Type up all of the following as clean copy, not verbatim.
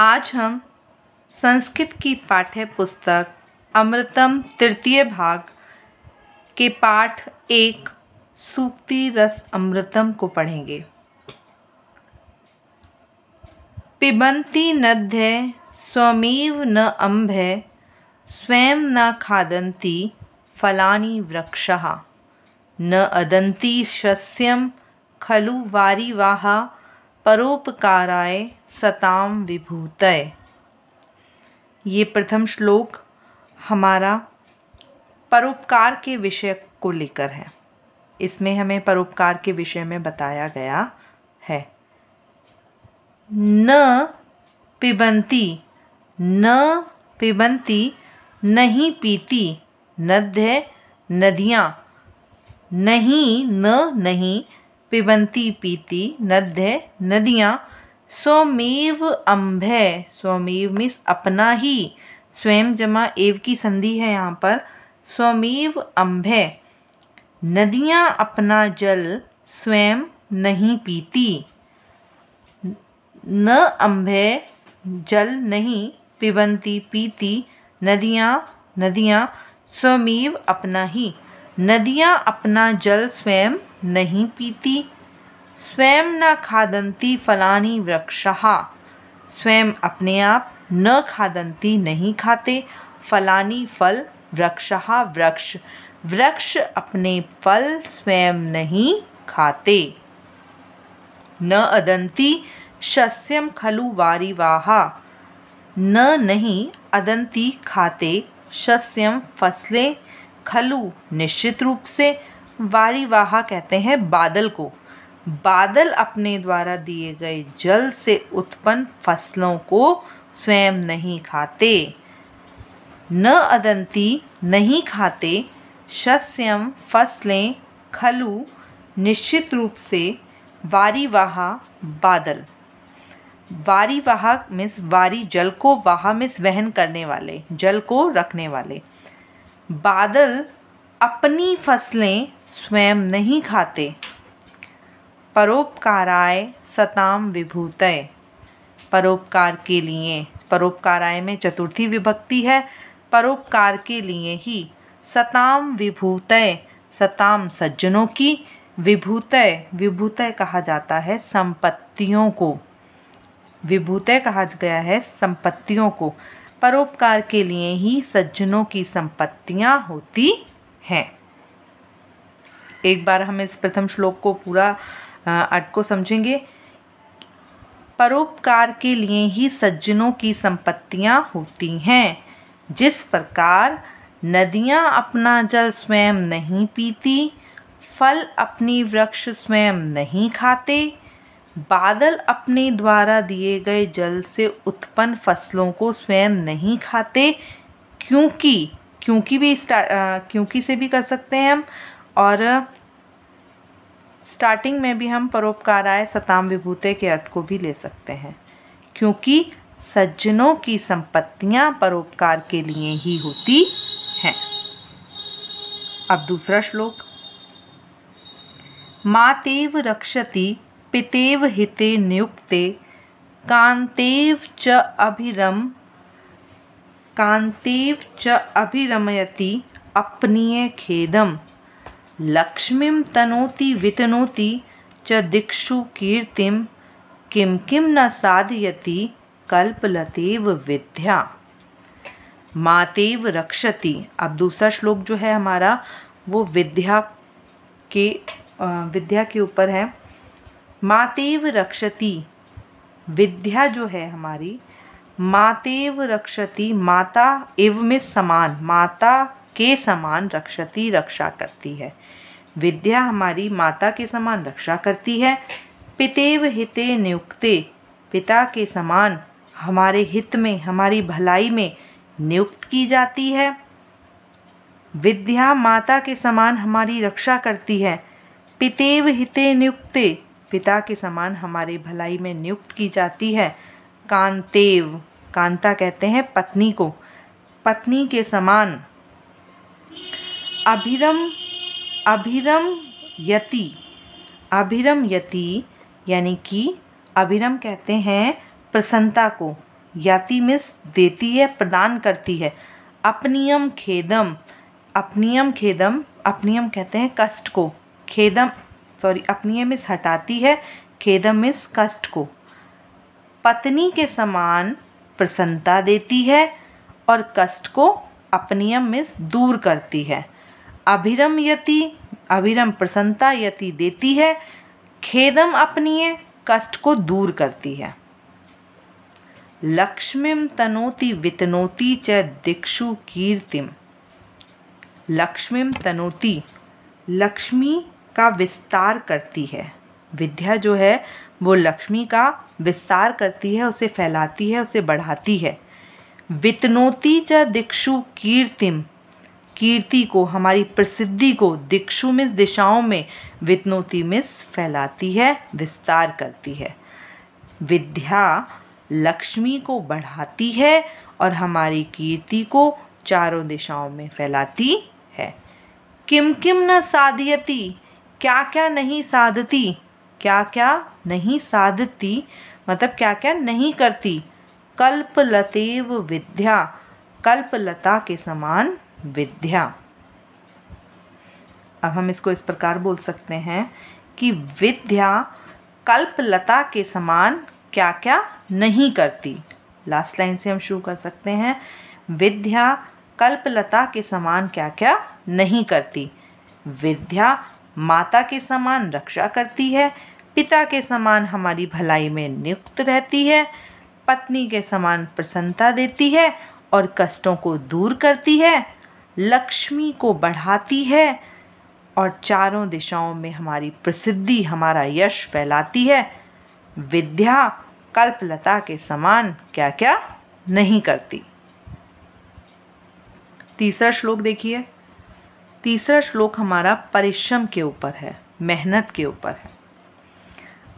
आज हम संस्कृत की पाठ्य पुस्तक अमृतम तृतीय भाग के पाठ 1 सूक्ति रस अमृतम को पढ़ेंगे। पिबन्ति नद्यः स्वमेव न अम्भः स्वयं न खादन्ति फलानि वृक्षाः न अदन्ति शस्यं खलु वारिवाः परोपकाराय सतां विभूतये। ये प्रथम श्लोक हमारा परोपकार के विषय को लेकर है। इसमें हमें परोपकार के विषय में बताया गया है। न पिबन्ति नहीं पीती, नद्यः नदियाँ, नहीं पिबन्ति पीती, नद्यः नदियाँ, स्वमेव अम्भः, स्वमेव मीन्स अपना ही, स्वयं जमा एव की संधि है यहाँ पर, स्वमेव अम्भः, नदियाँ अपना जल स्वयं नहीं पीती। न अम्भः जल नहीं, पिबन्ति पीती, नदियाँ स्वमेव अपना ही, नदियाँ अपना जल स्वयं नहीं पीती। स्वयं न खादन्ति फलानि वृक्षाः, स्वयं अपने आप न खादन्ति नहीं खाते, फलानि फल, वृक्षाः वृक्ष अपने फल स्वयं नहीं खाते। न अदन्ति शस्यं खलु वारिवाः, नहीं अदन्ति खाते, शस्यं फसलें, खलु निश्चित रूप से, वारिवाः कहते हैं बादल को, बादल अपने द्वारा दिए गए जल से उत्पन्न फसलों को स्वयं नहीं खाते। न अदन्ति नहीं खाते, शस्यं फसलें, खलु निश्चित रूप से, वारिवाः बादल, वारिवाह मीन्स वारी जल को, वाह मीन्स वहन करने वाले, जल को रखने वाले, बादल अपनी फसलें स्वयं नहीं खाते। परोपकाराय सतां विभूतये, परोपकार के लिए, परोपकाराय में चतुर्थी विभक्ति है, परोपकार के लिए ही, सतां विभूतये, सतां सज्जनों की, विभूतय कहा जाता है संपत्तियों को, विभूतय कहा गया है संपत्तियों को, परोपकार के लिए ही सज्जनों की संपत्तियां होती हैं। एक बार हम इस प्रथम श्लोक को पूरा अर्थ को समझेंगे। परोपकार के लिए ही सज्जनों की संपत्तियां होती हैं। जिस प्रकार नदियां अपना जल स्वयं नहीं पीती, फल अपनी वृक्ष स्वयं नहीं खाते, बादल अपने द्वारा दिए गए जल से उत्पन्न फसलों को स्वयं नहीं खाते, क्योंकि से भी कर सकते हैं हम, और स्टार्टिंग में भी हम परोपकाराय सतां विभूतये के अर्थ को भी ले सकते हैं, क्योंकि सज्जनों की संपत्तियां परोपकार के लिए ही होती हैं। अब दूसरा श्लोक। मातेव रक्षति पितेव हिते नियुक्ते, कान्तेव च अभिरमयति अपनीय खेदम, लक्ष्मीं तनोति वितनोति च दिक्षु कीर्तिम, किं न साधयति कल्पलतेव विद्या। मातेव रक्षति, अब दूसरा श्लोक जो है हमारा वो विद्या के ऊपर है। मातेव रक्षति, विद्या जो है हमारी, मातेव रक्षति, माता एव में समान, माता के समान, रक्षति रक्षा करती है, विद्या हमारी माता के समान रक्षा करती है। पितेव हिते नियुक्ते, पिता के समान हमारे हित में, हमारी भलाई में नियुक्त की जाती है। विद्या माता के समान हमारी रक्षा करती है। पितेव हिते नियुक्ते, पिता के समान हमारी भलाई में नियुक्त की जाती है। कांतेव, कांता कहते हैं पत्नी को, पत्नी के समान। अभिरम यति यानी कि अभिरम कहते हैं प्रसन्नता को, याति मीन्स देती है, प्रदान करती है। अपनियम खेदम, अपनियम खेदम, अपनियम कहते हैं कष्ट को, खेदम अपनियम मीन्स हटाती है, खेदम मीन्स कष्ट को। पत्नी के समान प्रसन्नता देती है और कष्ट को अपनियम मीन्स दूर करती है। अभिरम यति, अभिरम प्रसन्नता, यति देती है, खेदम अपनीय कष्ट को दूर करती है। लक्ष्मीम तनोति वितनोति च दिक्षु कीर्तिम। लक्ष्मीम तनोति, लक्ष्मी का विस्तार करती है। विद्या जो है वो लक्ष्मी का विस्तार करती है, उसे फैलाती है, उसे बढ़ाती है। वितनोति च दिक्षु कीर्तिम, कीर्ति को, हमारी प्रसिद्धि को, दिक्षु मीन्स दिशाओं में, वितनोति मीन्स फैलाती है, विस्तार करती है। विद्या लक्ष्मी को बढ़ाती है और हमारी कीर्ति को चारों दिशाओं में फैलाती है। किम किम न साधयति, क्या क्या नहीं साधती, क्या क्या नहीं साधती मतलब क्या क्या नहीं करती। कल्पलतेव विद्या, कल्पलता के समान विद्या। अब हम इसको इस प्रकार बोल सकते हैं कि विद्या कल्पलता के समान क्या क्या नहीं करती। लास्ट लाइन से हम शुरू कर सकते हैं। विद्या कल्पलता के समान क्या क्या नहीं करती। विद्या माता के समान रक्षा करती है, पिता के समान हमारी भलाई में नियुक्त रहती है, पत्नी के समान प्रसन्नता देती है और कष्टों को दूर करती है, लक्ष्मी को बढ़ाती है और चारों दिशाओं में हमारी प्रसिद्धि, हमारा यश फैलाती है। विद्या कल्पलता के समान क्या क्या नहीं करती। तीसरा श्लोक देखिए। तीसरा श्लोक हमारा परिश्रम के ऊपर है, मेहनत के ऊपर है।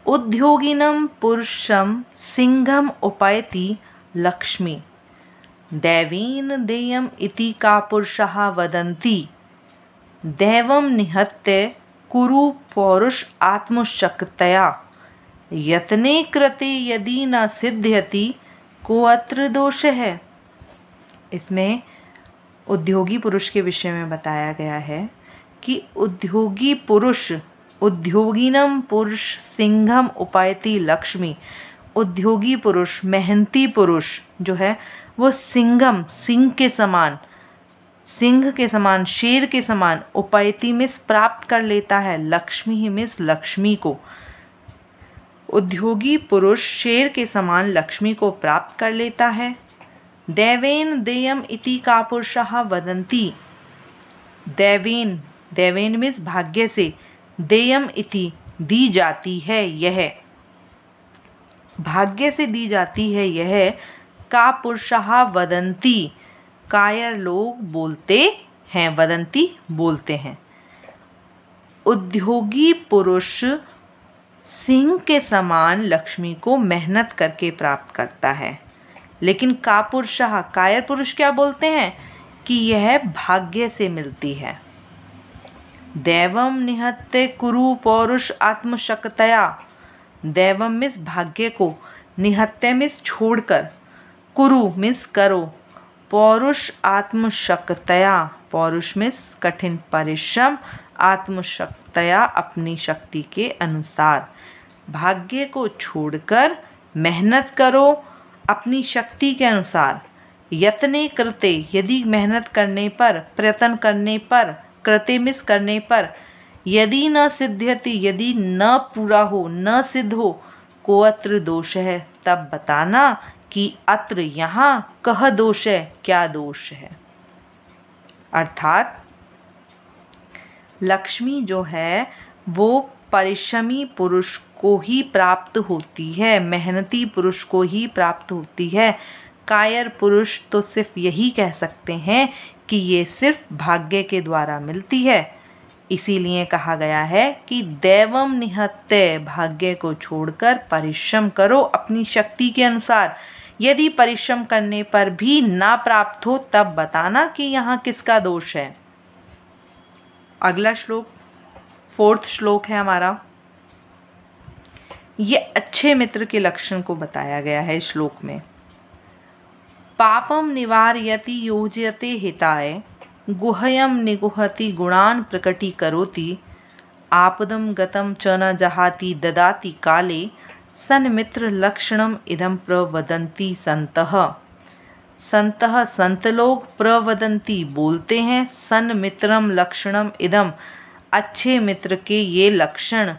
उद्योगिनम पुरुषम सिंहम उपैति लक्ष्मी, दैवीन देयम इति का पुरुषः वदन्ति, दैवम निहत्य कुरु पौरुष आत्मशक्तया, यत्ने कृते यदि न सिद्ध्यति को अत्र दोष है। इसमें उद्योगी पुरुष के विषय में बताया गया है कि उद्योगी पुरुष, उद्योगिनम पुरुष सिंहम उपैति लक्ष्मी, उद्योगी पुरुष, मेहनती पुरुष जो है वो सिंहम, सिंह के समान, सिंह के समान, शेर के समान, उपैति मिस प्राप्त कर लेता है, लक्ष्मी ही मिस लक्ष्मी को। उद्योगी पुरुष शेर के समान लक्ष्मी को प्राप्त कर लेता है। दैवेन देयम इति का पुरुषः वदन्ति, दैवेन, दैवेन मीन्स भाग्य से, देयम इति दी जाती है यह, भाग्य से दी जाती है यह, का पुरुषः वदन्ति, कायर लोग बोलते हैं, वदन्ति बोलते हैं। उद्योगी पुरुष सिंह के समान लक्ष्मी को मेहनत करके प्राप्त करता है, लेकिन कापुरुषः, कायर पुरुष क्या बोलते हैं कि यह भाग्य से मिलती है। दैवम निहत्य कुरु पौरुष आत्मशक्तया, दैवम मिस भाग्य को, निहत्य मिस छोड़कर, कुरु मिस करो, पौरुष आत्मशक्तया, पौरुष मिस कठिन परिश्रम, आत्मशक्तया अपनी शक्ति के अनुसार, भाग्य को छोड़कर मेहनत करो अपनी शक्ति के अनुसार। यत्ने कृते, यदि मेहनत करने पर, प्रयत्न करने पर, कृते मिस करने पर, यदि न सिद्ध्यति, यदि न पूरा हो, न सिद्ध हो, को अत्र दोष है, तब बताना कि अत्र यहाँ कह दोष है, क्या दोष है। अर्थात लक्ष्मी जो है वो परिश्रमी पुरुष को ही प्राप्त होती है, मेहनती पुरुष को ही प्राप्त होती है। कायर पुरुष तो सिर्फ यही कह सकते हैं कि ये सिर्फ भाग्य के द्वारा मिलती है। इसीलिए कहा गया है कि दैवम निहत्य, भाग्य को छोड़कर परिश्रम करो अपनी शक्ति के अनुसार। यदि परिश्रम करने पर भी ना प्राप्त हो तब बताना कि यहाँ किसका दोष है। अगला श्लोक, फोर्थ श्लोक है हमारा। ये अच्छे मित्र के लक्षण को बताया गया है इस श्लोक में। पापम निवारयति योजयते हिताय, गुह्यम निगुहति गुणान् प्रकटीकरोति, आपदं गतं च न जहाति ददाति काले, सन्मित्र लक्षणम इदं प्रवदन्ति संतः। संतः संत लोग, प्रवदन्ति बोलते हैं, सन्मित्रम लक्षणम इदम अच्छे मित्र के ये लक्षण,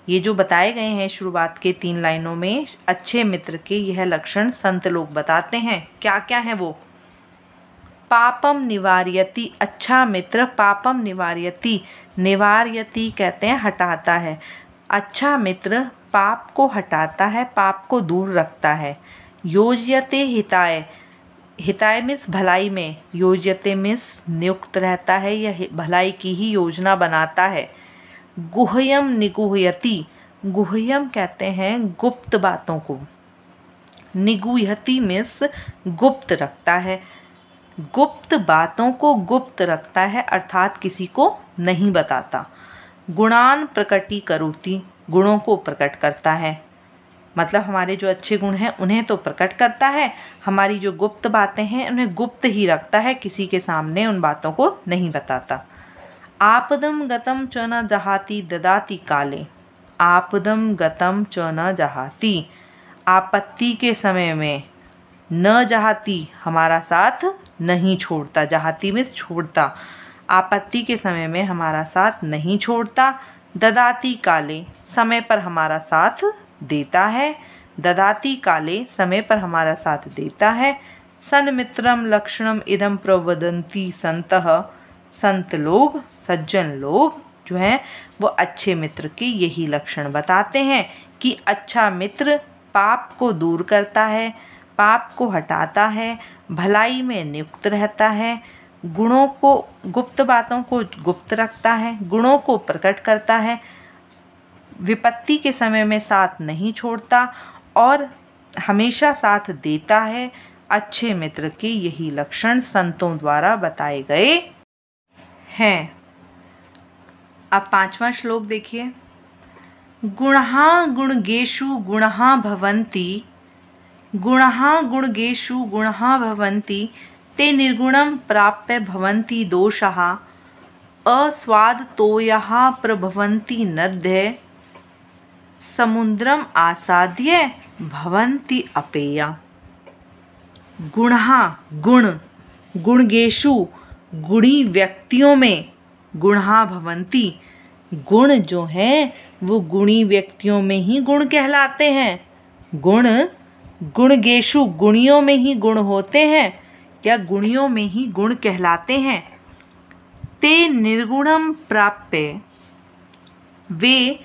ये जो बताए गए हैं शुरुआत के 3 लाइनों में, अच्छे मित्र के यह लक्षण संत लोग बताते हैं। क्या क्या है वो? पापम निवारयति, अच्छा मित्र पापम निवारयति, निवारयति कहते हैं हटाता है। अच्छा मित्र पाप को हटाता है, पाप को दूर रखता है। योजयते हिताय, हिताय मीन्स भलाई में, योजयते मीन्स नियुक्त रहता है या भलाई की ही योजना बनाता है। गुह्यम निगुह्यति, गुह्यम कहते हैं गुप्त बातों को, निगुह्यति मीन्स गुप्त रखता है, गुप्त बातों को गुप्त रखता है अर्थात किसी को नहीं बताता। गुणान प्रकटीकरोति, गुणों को प्रकट करता है, मतलब हमारे जो अच्छे गुण हैं उन्हें तो प्रकट करता है, हमारी जो गुप्त बातें हैं उन्हें गुप्त ही रखता है, किसी के सामने उन बातों को नहीं बताता। आपदम गतम च न जहाति ददाति काले, आपदम गतम च न जहाति, आपत्ति के समय में, न जहाति हमारा साथ नहीं छोड़ता, जहाति में छोड़ता, आपत्ति के समय में हमारा साथ नहीं छोड़ता। ददाति काले, समय पर हमारा साथ देता है, ददाति काले समय पर हमारा साथ देता है। सन्मित्रम लक्षणम इदम प्रवदन्ति संतः, संत लोग, सज्जन लोग जो हैं वो अच्छे मित्र के यही लक्षण बताते हैं कि अच्छा मित्र पाप को दूर करता है, पाप को हटाता है, भलाई में नियुक्त रहता है, गुणों को, गुप्त बातों को गुप्त रखता है, गुणों को प्रकट करता है, विपत्ति के समय में साथ नहीं छोड़ता और हमेशा साथ देता है। अच्छे मित्र के यही लक्षण संतों द्वारा बताए गए हैं। अब 5वां श्लोक देखिए। गुणः गुणगेषु गुणः भवन्ति, गुणः गुणगेषु गुणः भवन्ति, ते निर्गुणं प्राप्य भवन्ति दोषाः, अस्वादतोयः प्रभवन्ति नद्ये, समुद्रम आसाद्य भवन्ति अपेया। गुणः गुण, गुणगेषु गुणी व्यक्तियों में, गुणः भवन्ति गुण जो हैं वो गुणी व्यक्तियों में ही गुण कहलाते हैं। गुण गुणगेषु गुणियों में ही गुण होते हैं या गुणियों में ही गुण कहलाते हैं। ते निर्गुणम प्राप्य, वे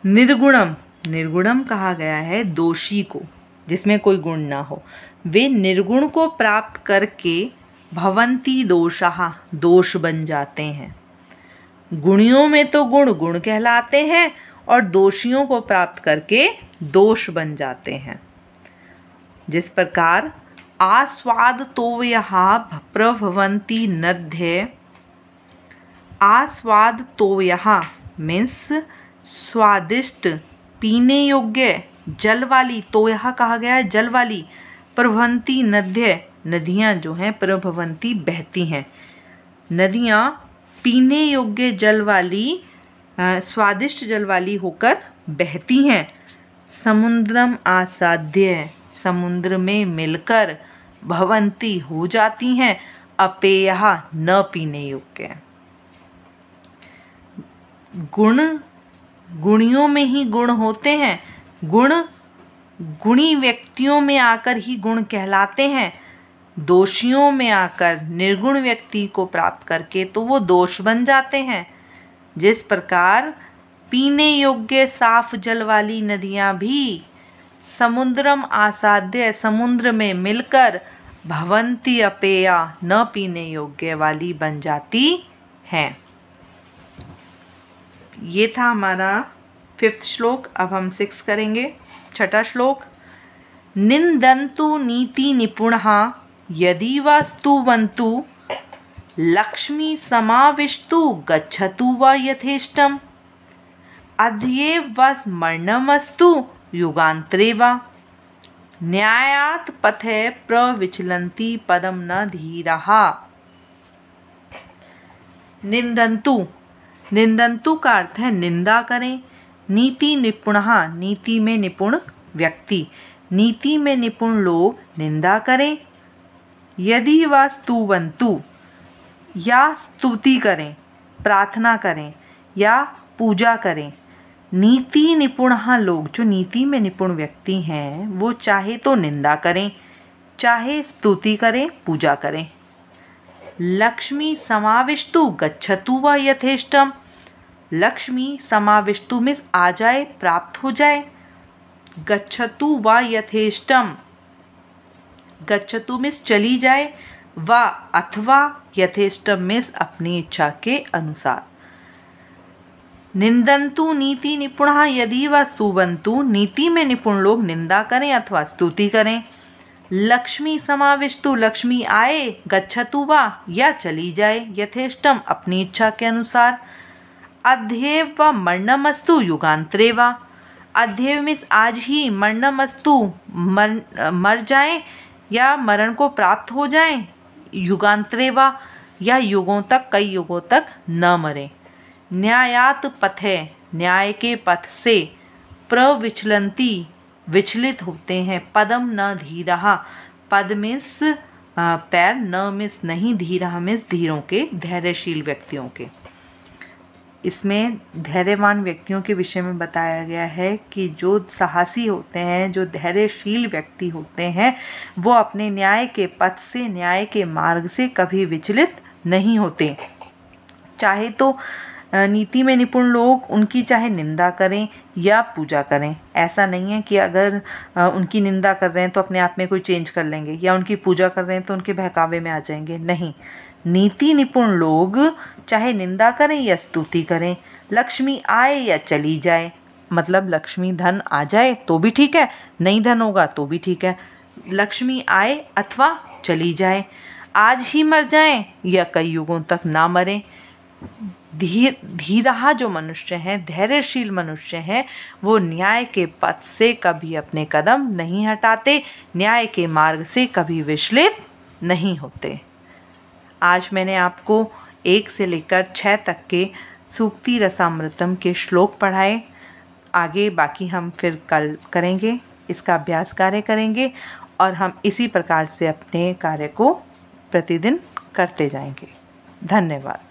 निर्गुणम, निर्गुणम कहा गया है दोषी को जिसमें कोई गुण ना हो, वे निर्गुण को प्राप्त करके भवन्ति दोषाः, दोष बन जाते हैं। गुणियों में तो गुण गुण कहलाते हैं और दोषियों को प्राप्त करके दोष बन जाते हैं। जिस प्रकार आस्वादतोयः प्रभवन्ति नद्ये, आस्वादतोयः मीन्स स्वादिष्ट पीने योग्य जल वाली, तोयः कहा गया है जल वाली, प्रभवन्ति नद्ये नदियाँ जो हैं, प्रभवन्ति बहती हैं, नदियाँ पीने योग्य जल वाली, स्वादिष्ट जल वाली होकर बहती हैं। समुद्रम आसाद्य, समुद्र में मिलकर, भवन्ति हो जाती हैं, अपेयः न पीने योग्य। गुण गुणियों में ही गुण होते हैं, गुण गुणी व्यक्तियों में आकर ही गुण कहलाते हैं, दोषियों में आकर निर्गुण व्यक्ति को प्राप्त करके तो वो दोष बन जाते हैं। जिस प्रकार पीने योग्य साफ जल वाली नदियाँ भी समुद्रम आसाद्य, समुद्र में मिलकर, भवन्ति अपेया, न पीने योग्य वाली बन जाती हैं। ये था हमारा 5th श्लोक। अब हम 6 करेंगे। 6ठा श्लोक। निंदन्तु नीति निपुणः यदि वा स्तुवन्तु, लक्ष्मी समाविष्टु गच्छतु वा यथेष्टम्, अध्येव वा स्मरणमस्तु युगान्तरे वा, न्यायात् पथे प्रविचलन्ति पदम न धीराः। निंदन्तु, निंदन्तु का अर्थ है निंदा करें। नीति निपुणः, नीति में निपुण व्यक्ति, नीति में निपुण लोग निंदा करें। यदि वा स्तुवन्तु, या स्तुति करें, प्रार्थना करें या पूजा करें। नीति निपुणः लोग, जो नीति में निपुण व्यक्ति हैं, वो चाहे तो निंदा करें, चाहे स्तुति करें, पूजा करें। लक्ष्मी समाविष्टु गच्छतु वा यथेष्टम। लक्ष्मी समाविष्टु मीन्स आ जाए, प्राप्त हो जाए। गच्छतु वा यथेष्टम, गच्छतु मीन्स चली जाए, वा अथवा यथेष्टम मीन्स अपनी इच्छा के अनुसार। निंदन्तु नीति निपुणः यदि वा स्तुवन्तु, नीति में निपुण लोग निंदा करें अथवा स्तुति करें। लक्ष्मी समाविष्टु, लक्ष्मी आए, गच्छतु वा या चली जाए, यथेष्टम अपनी इच्छा के अनुसार। अध्येव वा मरणमस्तु युगांतरे वा। अध्येव मीन्स आज ही, मरणमस्तु मर जाएं या मरण को प्राप्त हो जाएं, युगांतरे वा या युगों तक, कई युगों तक न मरें। न्यायात् पथे, न्याय के पथ से, प्रविचलन्ति विचलित होते हैं, पदम न धीरः, पद मीन्स पैर, न मीन्स नहीं, धीरः मीन्स धीरों के, धैर्यशील व्यक्तियों के। इसमें धैर्यवान व्यक्तियों के विषय में बताया गया है कि जो साहसी होते हैं, जो धैर्यशील व्यक्ति होते हैं, वो अपने न्याय के पथ से, न्याय के मार्ग से कभी विचलित नहीं होते। चाहे तो नीति में निपुण लोग उनकी चाहे निंदा करें या पूजा करें। ऐसा नहीं है कि अगर उनकी निंदा कर रहे हैं तो अपने आप में कोई चेंज कर लेंगे, या उनकी पूजा कर रहे हैं तो उनके बहकावे में आ जाएंगे। नहीं, नीति निपुण लोग चाहे निंदा करें या स्तुति करें, लक्ष्मी आए या चली जाए, मतलब लक्ष्मी धन आ जाए तो भी ठीक है, नहीं धन होगा तो भी ठीक है। लक्ष्मी आए अथवा चली जाए, आज ही मर जाएं या कई युगों तक ना मरें। धीरहा जो मनुष्य हैं, धैर्यशील मनुष्य हैं, वो न्याय के पथ से कभी अपने कदम नहीं हटाते, न्याय के मार्ग से कभी विचलित नहीं होते। आज मैंने आपको 1 से लेकर 6 तक के सूक्ति रसामृतम के श्लोक पढ़ाए। आगे बाकी हम फिर कल करेंगे, इसका अभ्यास कार्य करेंगे और हम इसी प्रकार से अपने कार्य को प्रतिदिन करते जाएंगे। धन्यवाद।